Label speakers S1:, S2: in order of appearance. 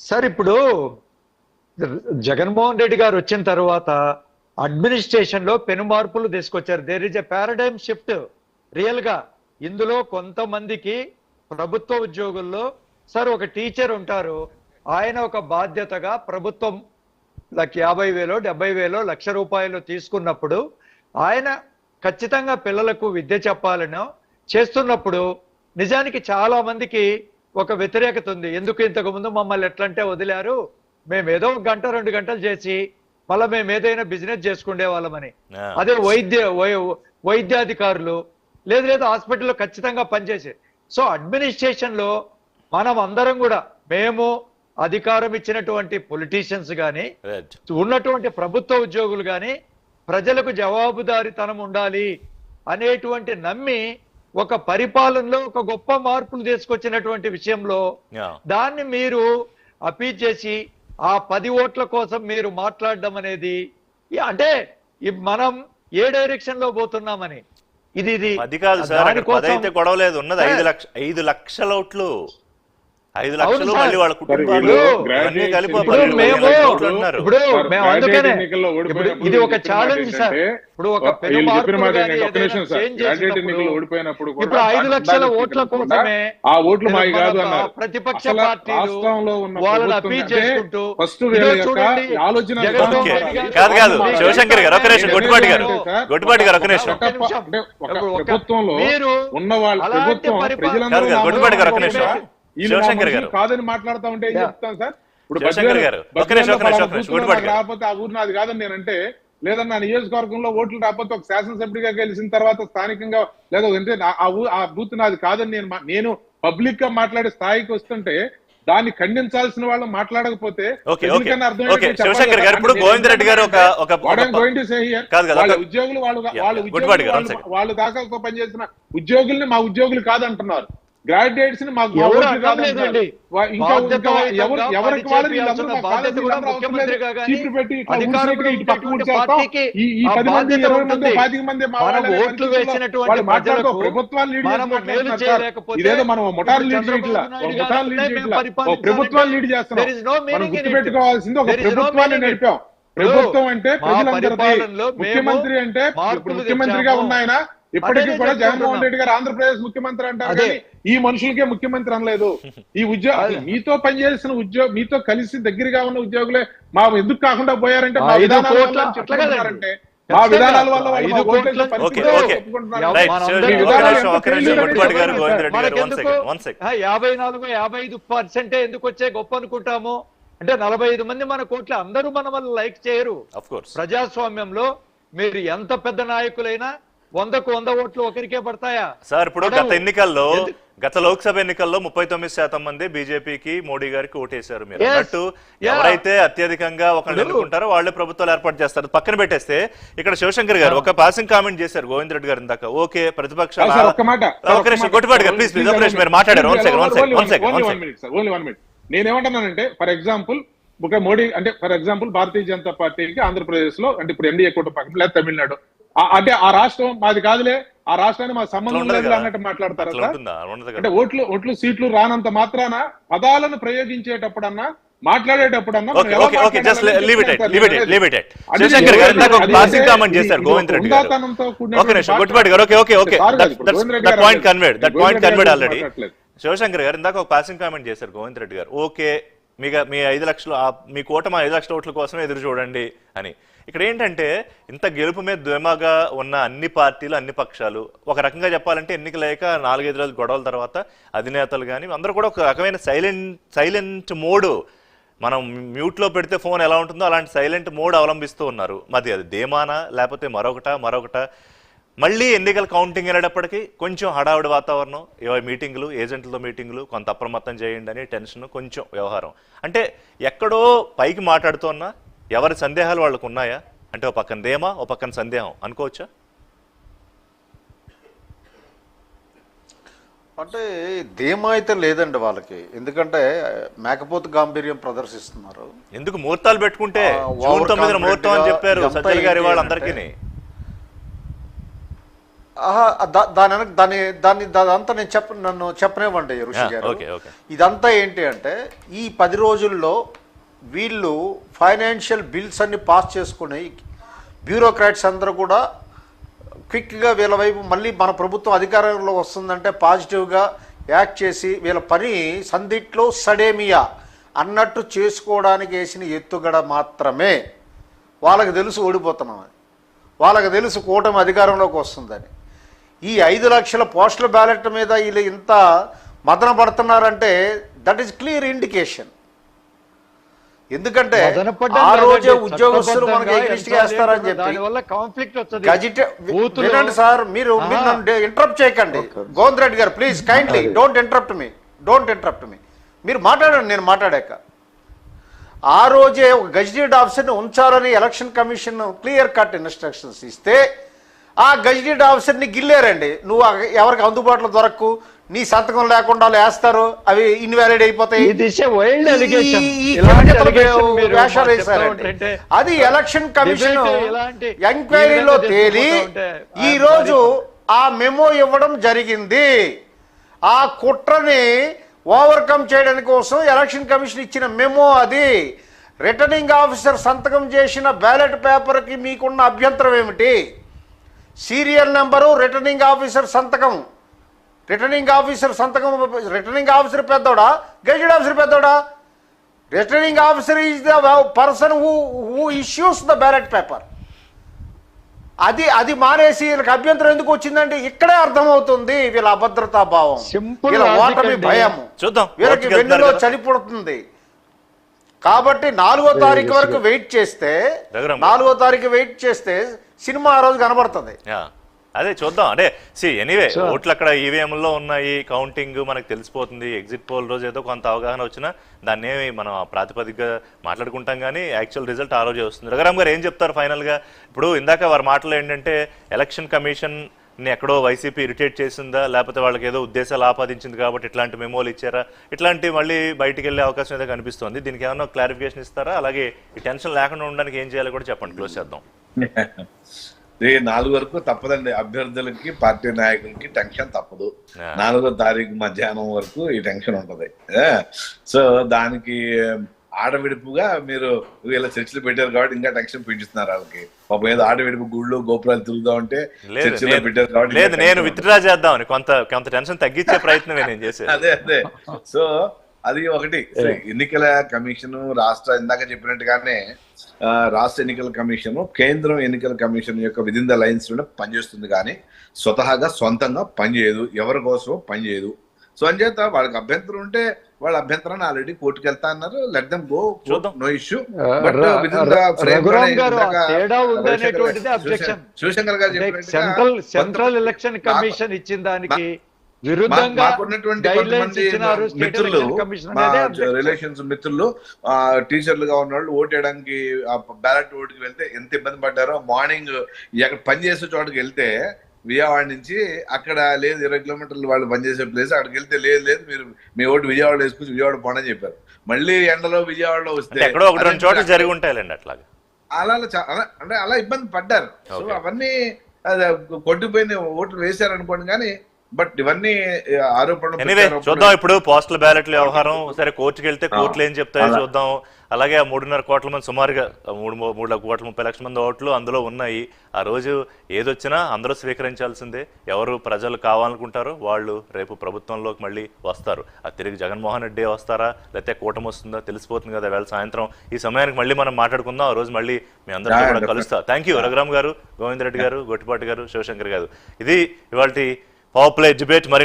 S1: Sir ఇప్పుడు జగన్మోహన్ రెడ్డి గారు వచ్చిన తర్వాత అడ్మినిస్ట్రేషన్ లో పెను మార్పులు తీసుకొచ్చారు. There is a paradigm shift real గా. ఇందులో కొంతమందికి ప్రభుత్వ ఉద్యోగుల్లో సార్ ఒక టీచర్ ఉంటారు, ఆయన ఒక బాధ్యతగా ప్రభుత్వం 50,000 70,000 1,00,000 తీసుకున్నప్పుడు ఆయన ఖచ్చితంగా పిల్లలకు విద్య చెప్పాలనో చేస్తున్నప్పుడు నిజానికి చాలా మందికి ఒక వ్యతిరేకత ఉంది. ఎందుకు ఇంతకు ముందు మమ్మల్ని ఎట్లంటే వదిలారు, మేము ఏదో 1 గంట 2 గంటలు చేసి మళ్ళీ మేము ఏదైనా బిజినెస్ చేసుకునే వాళ్ళమని. అదే వైద్యాధికారులు లేదు హాస్పిటల్లో ఖచ్చితంగా పనిచేసే. సో అడ్మినిస్ట్రేషన్ లో మనం అందరం కూడా, మేము అధికారం ఇచ్చినటువంటి పొలిటీషియన్స్ కానీ ఉన్నటువంటి ప్రభుత్వ ఉద్యోగులు కానీ ప్రజలకు జవాబుదారీతనం ఉండాలి అనేటువంటి నమ్మి ఒక పరిపాలనలో ఒక గొప్ప మార్పులు తీసుకొచ్చినటువంటి విషయంలో దాన్ని మీరు అపీల్ చేసి ఆ 10 ఓట్ల కోసం మీరు మాట్లాడడం అనేది అంటే మనం ఏ డైరెక్షన్ లో పోతున్నామని. ఇది
S2: అది కాదు సార్, అయితే గొడవ లేదు. ఉన్నది 5 లక్షల ఓట్లు, 5 లక్షలు మళ్ళీ వాళ్ళ కుటుంబాలు
S1: ఇది ఒక ఛాలెంజ్ సార్. ఇప్పుడు ఒక ఇప్పుడు 5 లక్షల ఓట్ల కోసమే
S3: ఆ ఓట్లు మావి కాదు అన్నారు
S1: ప్రతిపక్ష పార్టీలు వాళ్ళని అపీల్ చేసుకుంటూ
S2: కాదు శివశంకర్ గారు ఒక నిమిషం, గొట్టిపాటి గారు ఒక నిమిషం,
S3: ప్రభుత్వంలో ఉన్న వాళ్ళ ప్రభుత్వం
S2: గొట్టిపాటి గారు ఒక నిమిషం, శివశంకర్ గారు
S3: కాదని మాట్లాడుతా ఉంటే ఏం చెప్తాను సార్. ఇప్పుడు రాకపోతే ఆ ఊరు నాది కాదని నేనంటే, లేదన్నా నియోజకవర్గంలో ఓట్లు రాకపోతే ఒక శాసనసభ్యుడిగా గెలిచిన తర్వాత స్థానికంగా లేదా ఆ బూత్ నాది కాదని నేను పబ్లిక్ గా మాట్లాడే స్థాయికి వస్తుంటే దాన్ని ఖండించాల్సిన వాళ్ళు మాట్లాడకపోతే ఉద్యోగులు వాళ్ళు దాకా పనిచేసిన ఉద్యోగుల్ని మా ఉద్యోగులు కాదంటున్నారు. గ్రాడ్యుయేట్స్ ని మాకు
S1: ఎవరికి
S3: ఇదేదో మనం మొటార్ లీడ్ చేయట్లా, ప్రభుత్వాలు లీడ్ చేస్తున్నాం. మనం గుర్తుపెట్టుకోవాల్సింది ఒక ప్రభుత్వాన్ని నడిపాం. ప్రభుత్వం అంటే ప్రజలందరిది, ముఖ్యమంత్రి అంటే ముఖ్యమంత్రిగా ఉన్నాయన ఇప్పటికీ కూడా జగన్మోహన్ రెడ్డి గారు ఆంధ్రప్రదేశ్ ముఖ్యమంత్రి అంటారు కానీ ఈ మనుషులకే ముఖ్యమంత్రి అనలేదు. ఈ మీతో పనిచేసిన మీతో కలిసి దగ్గరగా ఉన్న ఉద్యోగులే మా ఎందుకు కాకుండా పోయారంటే మా విధానాల వల్ల చెప్తున్నారంటే మా విధానాల వల్ల
S1: 54-55% ఎందుకు వచ్చే గొప్ప అనుకుంటాము అంటే 45 మంది మన కోట్ల అందరూ మన వల్ల లైక్ చేయరు. ప్రజాస్వామ్యంలో మీరు ఎంత పెద్ద నాయకులైనా 100కు 100 ఓట్లు ఒకరికే పడతాయా
S2: సార్? ఇప్పుడు గత లోక్సభ ఎన్నికల్లో 39% మంది బీజేపీకి మోడీ గారికి ఓటేశారు. మీరు అన్నట్టు ఎవరైతే అత్యధికంగా ఒకళ్ళు ఎన్నుకుంటారో వాళ్ళే ప్రభుత్వాలు ఏర్పాటు చేస్తారు. పక్కన పెట్టేస్తే ఇక్కడ శివశంకర్ గారు ఒక పాసింగ్ కామెంట్ చేశారు గోవింద్ రెడ్డి గారు ఇందాక. ఓకే ప్రతిపక్షాలు గొట్టిపాటి గారు ప్లీజ్ మీరు మాట్లాడారు.
S3: నేనేమంటున్నానంటే ఫర్ ఎగ్జాంపుల్ ఒక మోడీ అంటే ఫర్ ఎగ్జాంపుల్ భారతీయ జనతా పార్టీకి ఆంధ్రప్రదేశ్ లో అంటే ఇప్పుడు ఎన్డీఏ కూటమి పక్కన లేదా తమిళనాడు అంటే ఆ రాష్ట్రం మాది కాదులే, ఆ రాష్ట్రాన్ని మా సంబంధం లేదు అన్నట్టు మాట్లాడతారు. అంటే ఓట్లు సీట్లు రానంత మాత్రాన పదాలను ప్రయోగించేటప్పుడన్నా మాట్లాడేటప్పుడన్నా
S2: శివశంకర్ గారు ఇందాక ఒక పాసింగ్ కామెంట్ చేశారు గోవింద్ రెడ్డి గారు. ఓకే మీ 5 లక్షలు మీ కూటమి 5 లక్షల ఓట్ల కోసమే ఎదురు చూడండి అని. ఇక్కడ ఏంటంటే ఇంత గెలుపు మీద ధీమాగా ఉన్న అన్ని పార్టీలు అన్ని పక్షాలు ఒక రకంగా చెప్పాలంటే ఎన్నికలేక 4-5 రోజులు గొడవల తర్వాత అధినేతలు కానీ అందరూ కూడా ఒక రకమైన సైలెంట్ మోడ్, మనం మ్యూట్లో పెడితే ఫోన్ ఎలా ఉంటుందో అలాంటి సైలెంట్ మోడ్ అవలంబిస్తూ ఉన్నారు. మరి అది ధీమానా లేకపోతే మరొకట మళ్ళీ ఎన్నికల కౌంటింగ్ వెళ్ళేటప్పటికీ కొంచెం హడావుడి వాతావరణం, మీటింగులు ఏజెంట్లతో మీటింగులు, కొంత అప్రమత్తం చేయండి అని టెన్షన్, కొంచెం వ్యవహారం అంటే ఎక్కడో పైకి మాట్లాడుతున్నా ఎవరి సందేహాలు వాళ్ళకు ఉన్నాయా అంటే ఓ పక్కన ధీమా ఓ పక్కన సందేహం అనుకోవచ్చా?
S4: అంటే ధీమా అయితే లేదండి వాళ్ళకి, ఎందుకంటే మేకపోతు గాంభీర్యం ప్రదర్శిస్తున్నారు.
S2: ఎందుకు ముహూర్తాలు పెట్టుకుంటే జూన్ 9న ముహూర్తం అని చెప్పారు సజ్జల గారి వాళ్ళందరికీ.
S4: దానంతా నన్ను చెప్పనివ్వండి ఋషి గారు. ఇదంతా ఏంటి అంటే ఈ 10 రోజుల్లో వీళ్ళు ఫైనాన్షియల్ బిల్స్ అన్ని పాస్ చేసుకుని బ్యూరోక్రాట్స్ అందరూ కూడా క్విక్గా వీళ్ళ వైపు మళ్ళీ మన ప్రభుత్వం అధికారంలో వస్తుందంటే పాజిటివ్గా యాక్ట్ చేసి వీళ్ళ పని సందిట్లో సడేమియా అన్నట్టు చేసుకోవడానికి వేసిన ఎత్తుగడ మాత్రమే. వాళ్ళకి తెలుసు ఓడిపోతున్నామని, వాళ్ళకి తెలుసు కూటమి అధికారంలోకి వస్తుందని. ఈ 5 లక్షల పోస్టల్ బ్యాలెట్ మీద వీళ్ళు ఇంత మదన పడుతున్నారంటే దట్ ఈస్ క్లియర్ ఇండికేషన్. ఎందుకంటే ఆ రోజే ఉద్యోగస్తులు మనకి ఎగ్జిస్ట్ చేస్తారని చెప్పి వినండి సార్, మీరు నన్ను ఇంటరప్ట్ చేయకండి. గోవింద్ రెడ్డి గారు ప్లీజ్ కైండ్లీ డోంట్ ఇంటరప్ట్ మీ. మీరు మాట్లాడండి, నేను మాట్లాడాక. ఆ రోజే ఒక గెజిటెడ్ ఆఫీసర్ని ఉంచాలని election commission clear cut instructions ఇస్తే ఆ గెజిటెడ్ ఆఫీసర్ని గిల్లారండి. నువ్వు ఎవరికి అందుబాటులో దొరక్కు, నీ సంతకం లేకుండా వేస్తారు, అవి ఇన్వాలిడ్ అయిపోతాయి. వేషాలు వేశారండి. అది ఎలక్షన్ కమిషన్ ఎంక్వైరీలో తేలి ఈ రోజు ఆ మెమో ఇవ్వడం జరిగింది. ఆ కుట్రని ఓవర్కమ్ చేయడానికి కోసం ఎలక్షన్ కమిషన్ ఇచ్చిన మెమో అది. రిటర్నింగ్ ఆఫీసర్ సంతకం చేసిన బ్యాలెట్ పేపర్కి మీకున్న అభ్యంతరం ఏమిటి? సీరియల్ నెంబరు, రిటర్నింగ్ ఆఫీసర్ సంతకం. రిటర్నింగ్ ఆఫీసర్ పెద్దోడా, గెజిటెడ్ ఆఫీసర్ పెద్దోడా? Returning officer is the person who issues the ballot paper. అది మానేసి వీళ్ళకి అభ్యంతరం ఎందుకు వచ్చిందంటే ఇక్కడే అర్థమవుతుంది వీళ్ళ అభద్రతా భావం, వీళ్ళ ఓటమి భయం, వీళ్ళకి వెన్నులో చనిపడుతుంది. కాబట్టి 4వ తారీఖు వరకు వెయిట్ చేస్తే సినిమా ఆ రోజు కనబడుతుంది.
S2: అదే చూద్దాం. అంటే ఎనీవే ఓట్లు అక్కడ ఈవీఎంలో ఉన్నాయి, కౌంటింగ్ మనకు తెలిసిపోతుంది. ఎగ్జిట్ పోల్ రోజు ఏదో కొంత అవగాహన వచ్చినా దాన్ని మనం ప్రాతిపదికగా మాట్లాడుకుంటాం, కానీ యాక్చువల్ రిజల్ట్ ఆ రోజే వస్తుంది. రఘురామ్ గారు ఏం చెప్తారు ఫైనల్గా? ఇప్పుడు ఇందాక వారి మాటలు ఏంటంటే ఎలక్షన్ కమిషన్ ఎక్కడో వైసీపీ ఇరిటేట్ చేసిందా, లేకపోతే వాళ్ళకి ఏదో ఉద్దేశాలు ఆపాదించింది కాబట్టి ఇట్లాంటి మెమోలు ఇచ్చారా, ఇట్లాంటి మళ్ళీ బయటికి వెళ్ళే అవకాశం ఏదో కనిపిస్తుంది. దీనికి ఏమన్నా క్లారిఫికేషన్ ఇస్తారా? అలాగే ఈ టెన్షన్ లేకుండా ఉండడానికి ఏం చేయాలో కూడా చెప్పండి, క్లోజ్ చేద్దాం.
S5: 4 వరకు తప్పదండి. అభ్యర్థులకి, పార్టీ నాయకులకి టెన్షన్ తప్పదు. 4వ తారీఖు మధ్యాహ్నం వరకు ఈ టెన్షన్ ఉంటది. సో దానికి ఆడవిడుపుగా మీరు ఇలా చర్చలు పెట్టారు కాబట్టి ఇంకా టెన్షన్ పెంచుతున్నారు వాళ్ళకి. పాపం ఏదో ఆడవిడుపు గుళ్ళు గోపురాలు తిరుగుతా ఉంటే చర్చలో పెట్టారు కాబట్టి
S2: లేదు, నేను విత్డ్రా చేద్దామని కొంత టెన్షన్ తగ్గించే ప్రయత్నం నేను చేశాను.
S5: అదే సో అది ఒకటి. ఎన్నికల కమిషన్ రాష్ట్ర ఇందాక చెప్పినట్టుగానే రాష్ట్ర ఎన్నికల కమిషన్ కేంద్రం ఎన్నికల కమిషన్ యొక్క విదిన్ ద లైన్స్ లోనే పనిచేస్తుంది, కానీ స్వతహాగా సొంతంగా పనిచేయదు, ఎవరి కోసం పనిచేయదు. సో అంచేత వాళ్ళకి అభ్యంతరం ఉంటే వాళ్ళ అభ్యంతరాన్ని ఆల్రెడీ కోర్టుకు వెళ్తా అన్నారు. Let them go, no issue. But Shivshankar గారు చెప్పినట్టుగా
S1: సెంట్రల్ ఎలక్షన్ కమిషన్ ఇచ్చిన దానికి
S5: మిత్రులు టీచర్లుగా ఉన్నవాళ్ళు ఓటేయడానికి బ్యాలెట్ ఓటుకి వెళ్తే ఎంత ఇబ్బంది పడ్డారో. మార్నింగ్ ఎక్కడ పనిచేసే చోటుకి వెళ్తే విజయవాడ నుంచి అక్కడ లేదు 20 కిలోమీటర్లు వాళ్ళు పనిచేసే ప్లేస్, అక్కడికి వెళ్తే లేదు మీరు మీ ఓటు విజయవాడ వేసుకుని విజయవాడ పోనని చెప్పారు. మళ్ళీ ఎండలో విజయవాడలో వస్తే అలా ఇబ్బంది పడ్డారు. సో అవన్నీ కొట్టిపోయిన ఓట్లు వేశారు అనుకోండి, కానీ బట్ ఇవన్నీ ఆరోపణలు
S2: చూద్దాం. ఇప్పుడు పోస్టల్ బ్యాలెట్ల వ్యవహారం సరే కోర్టుకి వెళ్తే కోర్టులు ఏం చెప్తాయో చూద్దాం. అలాగే 3.5 కోట్ల మంది, సుమారుగా 3,30,00,000 మంది ఓట్లు అందులో ఉన్నాయి. ఆ రోజు ఏదొచ్చినా అందరూ స్వీకరించాల్సిందే. ఎవరు ప్రజలు కావాలనుకుంటారో వాళ్ళు రేపు ప్రభుత్వంలోకి మళ్ళీ వస్తారు. అది తిరిగి జగన్మోహన్ రెడ్డి వస్తారా లేకపోతే కూటమి వస్తుందా తెలిసిపోతుంది కదా వేళ సాయంత్రం. ఈ సమయానికి మళ్ళీ మనం మాట్లాడుకుందాం. ఆ రోజు మళ్ళీ మీ అందరూ కూడా కలుస్తా. థ్యాంక్ యూ రఘురామ్ గారు, గోవింద్ రెడ్డి గారు, గొట్టిపాటి గారు, శివశంకర్ గారు. ఇది ఇవాళ పవర్ ప్లే డిబేట్. మరి